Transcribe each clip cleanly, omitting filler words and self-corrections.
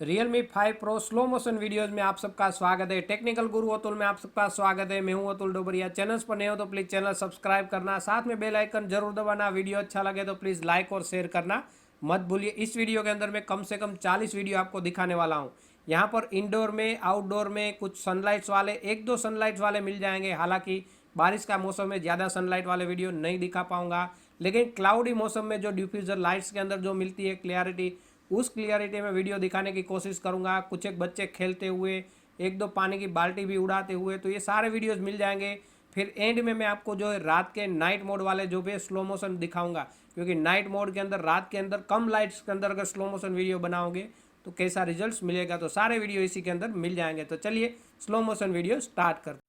Realme 5 Pro slow motion videos में आप सबका स्वागत है। टेक्निकल गुरु अतुल में आप सबका स्वागत है। मैं हूं अतुल डोबरिया। चैनल्स पर नए हो तो प्लीज़ चैनल सब्सक्राइब करना, साथ में बेल आइकन जरूर दबाना। वीडियो अच्छा लगे तो प्लीज़ लाइक और शेयर करना मत भूलिए। इस वीडियो के अंदर मैं कम से कम 40 वीडियो आपको दिखाने वाला हूँ। यहाँ पर इंडोर में, आउटडोर में, कुछ सनलाइट्स वाले, एक दो सनलाइट वाले मिल जाएंगे। हालांकि बारिश का मौसम में ज़्यादा सनलाइट वाले वीडियो नहीं दिखा पाऊंगा, लेकिन क्लाउडी मौसम में जो डिफ्यूज़र लाइट्स के अंदर जो मिलती है क्लियरिटी, उस क्लियरिटी में वीडियो दिखाने की कोशिश करूंगा। कुछ एक बच्चे खेलते हुए, एक दो पानी की बाल्टी भी उड़ाते हुए, तो ये सारे वीडियोस मिल जाएंगे। फिर एंड में मैं आपको जो है रात के नाइट मोड वाले जो भी स्लो मोशन दिखाऊंगा, क्योंकि नाइट मोड के अंदर, रात के अंदर, कम लाइट्स के अंदर अगर स्लो मोशन वीडियो बनाओगे तो कैसा रिजल्ट मिलेगा, तो सारे वीडियो इसी के अंदर मिल जाएंगे। तो चलिए स्लो मोशन वीडियो स्टार्ट करते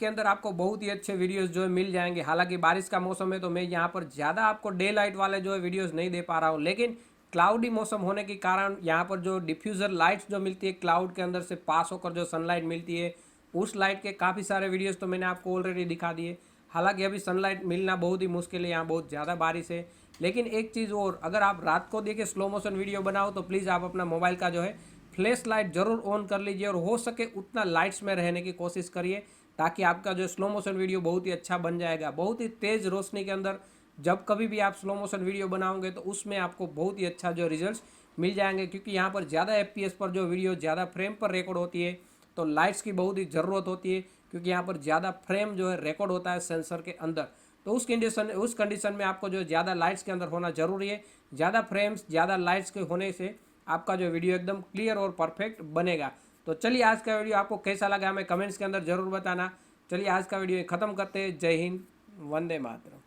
के अंदर आपको बहुत ही अच्छे वीडियोस जो है मिल जाएंगे। हालांकि बारिश का मौसम है तो मैं यहाँ पर ज़्यादा आपको डे लाइट वाले जो है वीडियोस नहीं दे पा रहा हूँ, लेकिन क्लाउडी मौसम होने के कारण यहाँ पर जो डिफ्यूज़र लाइट्स जो मिलती है क्लाउड के अंदर से पास होकर जो सनलाइट मिलती है, उस लाइट के काफ़ी सारे वीडियोस तो मैंने आपको ऑलरेडी दिखा दिए। हालांकि अभी सनलाइट मिलना बहुत ही मुश्किल है, यहाँ बहुत ज़्यादा बारिश है। लेकिन एक चीज़ और, अगर आप रात को देखिए स्लो मोशन वीडियो बनाओ तो प्लीज़ आप अपना मोबाइल का जो है फ्लैश लाइट ज़रूर ऑन कर लीजिए और हो सके उतना लाइट्स में रहने की कोशिश करिए, ताकि आपका जो स्लो मोशन वीडियो बहुत ही अच्छा बन जाएगा। बहुत ही तेज़ रोशनी के अंदर जब कभी भी आप स्लो मोशन वीडियो बनाओगे तो उसमें आपको बहुत ही अच्छा जो रिजल्ट्स मिल जाएंगे, क्योंकि यहाँ पर ज़्यादा FPS पर जो वीडियो ज़्यादा फ्रेम पर रिकॉर्ड होती है तो लाइट्स की बहुत ही ज़रूरत होती है, क्योंकि यहाँ पर ज़्यादा फ्रेम जो है रिकॉर्ड होता है सेंसर के अंदर। तो उस कंडीशन में आपको जो ज़्यादा लाइट्स के अंदर होना ज़रूरी है। ज़्यादा फ्रेम्स ज़्यादा लाइट्स के होने से आपका जो वीडियो एकदम क्लियर और परफेक्ट बनेगा। तो चलिए आज का वीडियो आपको कैसा लगा हमें कमेंट्स के अंदर ज़रूर बताना। चलिए आज का वीडियो ख़त्म करते हैं। जय हिंद, वंदे मातरम।